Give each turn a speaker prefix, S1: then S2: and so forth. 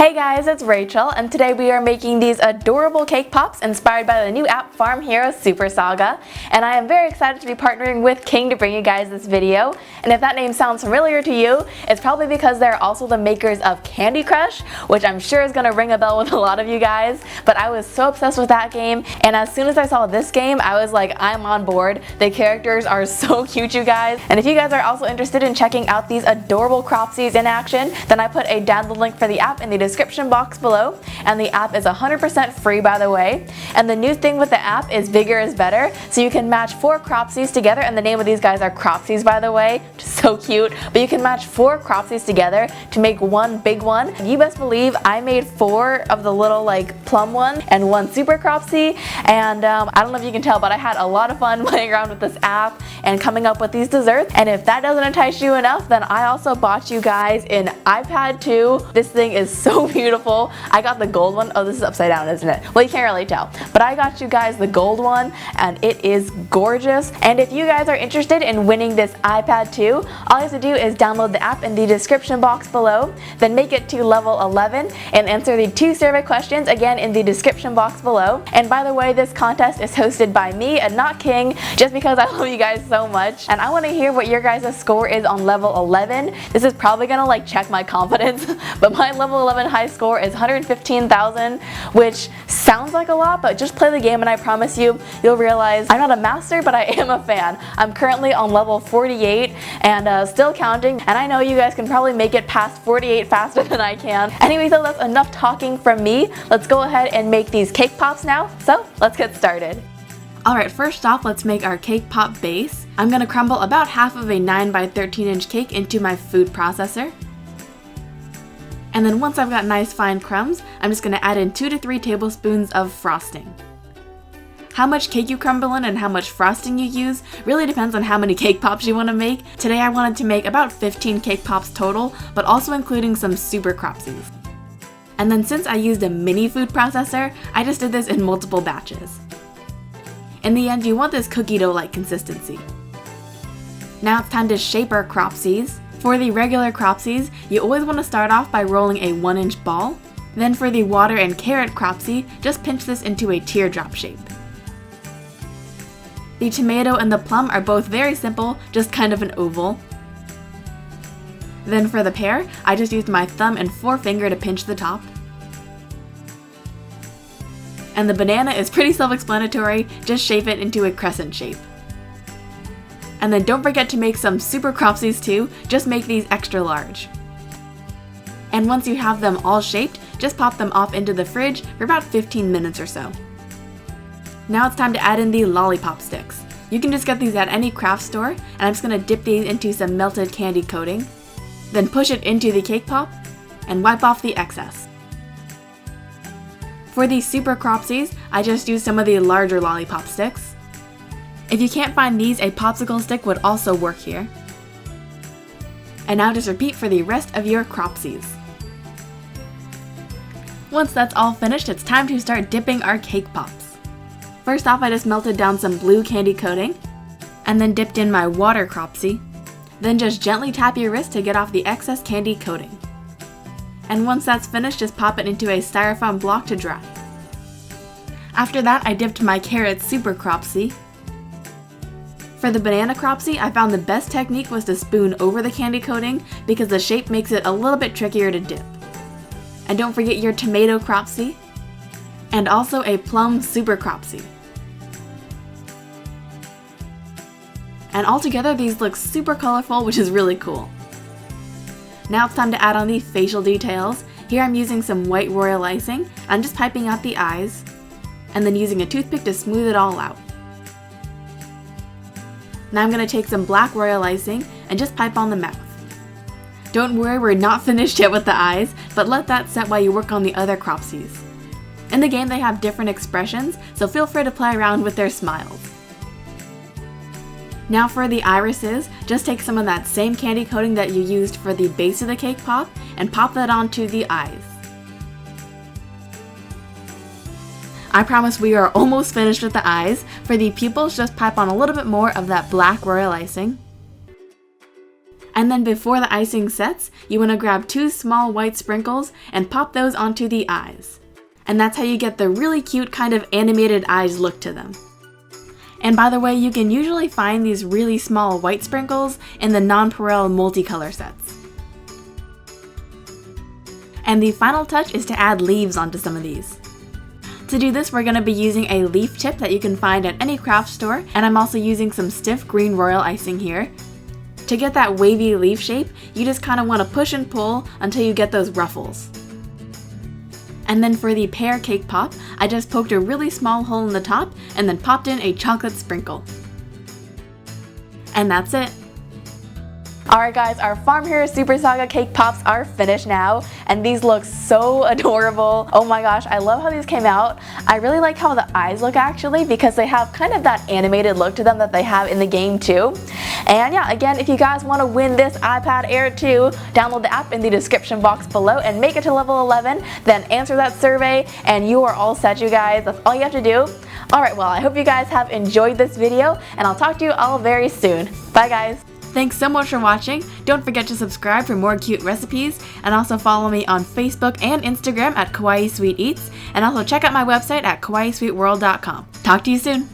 S1: Hey guys, it's Rachel, and today we are making these adorable cake pops inspired by the new app Farm Hero Super Saga. And I am very excited to be partnering with King to bring you guys this video. And if that name sounds familiar to you, it's probably because they're also the makers of Candy Crush, which I'm sure is going to ring a bell with a lot of you guys. But I was so obsessed with that game, and as soon as I saw this game, I was like, I'm on board. The characters are so cute, you guys. And if you guys are also interested in checking out these adorable cropsies in action, then I put a download link for the app in the description box below, and the app is 100% free, by the way. And the new thing with the app is bigger is better, so you can match 4 cropsies together, and the name of these guys are cropsies, by the way, which is so cute. But you can match 4 cropsies together to make one big one. And you best believe I made 4 of the little like plum one and 1 super cropsy, and I don't know if you can tell, but I had a lot of fun playing around with this app and coming up with these desserts. And if that doesn't entice you enough, then I also bought you guys an iPad 2. This thing is so beautiful. I got the gold one. Oh, this is upside down, isn't it? Well, you can't really tell, but I got you guys the gold one, and it is gorgeous. And if you guys are interested in winning this iPad 2, all you have to do is download the app in the description box below, then make it to level 11 and answer the 2 survey questions again in the description box below. And by the way, this contest is hosted by me and not King, just because I love you guys so much, and I want to hear what your guys' score is on level 11. This is probably gonna like check my confidence, but my level 11 high score is 115,000, which sounds like a lot, but just play the game and I promise you, you'll realize I'm not a master, but I am a fan. I'm currently on level 48 and still counting, and I know you guys can probably make it past 48 faster than I can. Anyway, so that's enough talking from me. Let's go ahead and make these cake pops now, so let's get started. Alright, first off, let's make our cake pop base. I'm going to crumble about half of a 9 by 13 inch cake into my food processor. And then once I've got nice fine crumbs, I'm just going to add in 2 to 3 tablespoons of frosting. How much cake you crumble in and how much frosting you use really depends on how many cake pops you want to make. Today I wanted to make about 15 cake pops total, but also including some super cropsies. And then since I used a mini food processor, I just did this in multiple batches. In the end, you want this cookie dough-like consistency. Now it's time to shape our cropsies. For the regular cropsies, you always want to start off by rolling a 1-inch ball. Then for the water and carrot cropsy, just pinch this into a teardrop shape. The tomato and the plum are both very simple, just kind of an oval. Then for the pear, I just used my thumb and forefinger to pinch the top. And the banana is pretty self-explanatory, just shape it into a crescent shape. And then don't forget to make some super cropsies too, just make these extra large. And once you have them all shaped, just pop them off into the fridge for about 15 minutes or so. Now it's time to add in the lollipop sticks. You can just get these at any craft store, and I'm just going to dip these into some melted candy coating, then push it into the cake pop, and wipe off the excess. For these super cropsies, I just used some of the larger lollipop sticks. If you can't find these, a popsicle stick would also work here. And now just repeat for the rest of your cropsies. Once that's all finished, it's time to start dipping our cake pops. First off, I just melted down some blue candy coating, and then dipped in my water cropsy. Then just gently tap your wrist to get off the excess candy coating. And once that's finished, just pop it into a styrofoam block to dry. After that, I dipped my carrot super cropsy. For the banana cropsy, I found the best technique was to spoon over the candy coating because the shape makes it a little bit trickier to dip. And don't forget your tomato cropsy, and also a plum super cropsy. And altogether, these look super colorful, which is really cool. Now it's time to add on the facial details. Here I'm using some white royal icing. I'm just piping out the eyes, and then using a toothpick to smooth it all out. Now I'm going to take some black royal icing and just pipe on the mouth. Don't worry, we're not finished yet with the eyes, but let that set while you work on the other cropsies. In the game they have different expressions, so feel free to play around with their smiles. Now for the irises, just take some of that same candy coating that you used for the base of the cake pop and pop that onto the eyes. I promise we are almost finished with the eyes. For the pupils, just pipe on a little bit more of that black royal icing. And then before the icing sets, you want to grab 2 small white sprinkles and pop those onto the eyes. And that's how you get the really cute kind of animated eyes look to them. And by the way, you can usually find these really small white sprinkles in the nonpareil multicolor sets. And the final touch is to add leaves onto some of these. To do this, we're going to be using a leaf tip that you can find at any craft store, and I'm also using some stiff green royal icing here. To get that wavy leaf shape, you just kind of want to push and pull until you get those ruffles. And then for the pear cake pop, I just poked a really small hole in the top and then popped in a chocolate sprinkle. And that's it. Alright guys, our Farm Hero Super Saga cake pops are finished now, and these look so adorable. Oh my gosh, I love how these came out. I really like how the eyes look actually, because they have kind of that animated look to them that they have in the game too. And yeah, again, if you guys want to win this iPad Air 2, download the app in the description box below and make it to level 11, then answer that survey and you are all set, you guys. That's all you have to do. Alright, well, I hope you guys have enjoyed this video, and I'll talk to you all very soon. Bye guys! Thanks so much for watching. Don't forget to subscribe for more cute recipes, and also follow me on Facebook and Instagram at kawaiisweetEats, and also check out my website at kawaiisweetworld.com. Talk to you soon!